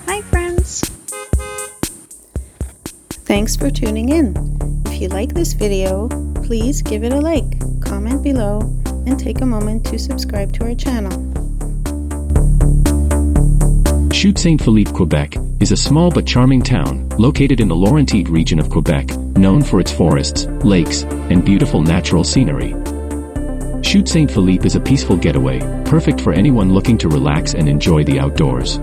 Hi friends! Thanks for tuning in. If you like this video, please give it a like, comment below, and take a moment to subscribe to our channel. Chute-Saint-Philippe, Quebec, is a small but charming town located in the Laurentide region of Quebec, known for its forests, lakes, and beautiful natural scenery. Chute-Saint-Philippe is a peaceful getaway, perfect for anyone looking to relax and enjoy the outdoors.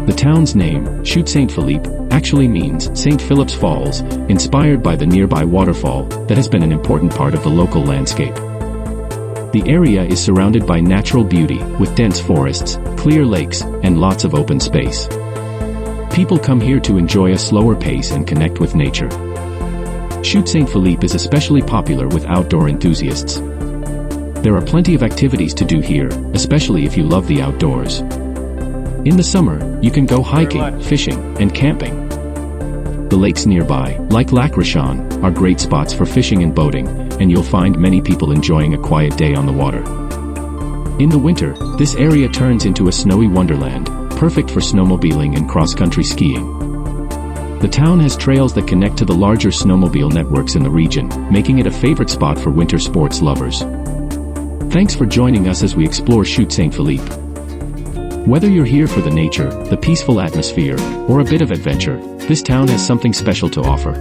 The town's name, Chute-Saint-Philippe, actually means St. Philip's Falls, inspired by the nearby waterfall that has been an important part of the local landscape. The area is surrounded by natural beauty, with dense forests, clear lakes, and lots of open space. People come here to enjoy a slower pace and connect with nature. Chute-Saint-Philippe is especially popular with outdoor enthusiasts. There are plenty of activities to do here, especially if you love the outdoors. In the summer, you can go hiking, fishing, and camping. The lakes nearby, like Lac Rochon, are great spots for fishing and boating, and you'll find many people enjoying a quiet day on the water. In the winter, this area turns into a snowy wonderland, perfect for snowmobiling and cross-country skiing. The town has trails that connect to the larger snowmobile networks in the region, making it a favorite spot for winter sports lovers. Thanks for joining us as we explore Chute-Saint-Philippe. Whether you're here for the nature, the peaceful atmosphere, or a bit of adventure, this town has something special to offer.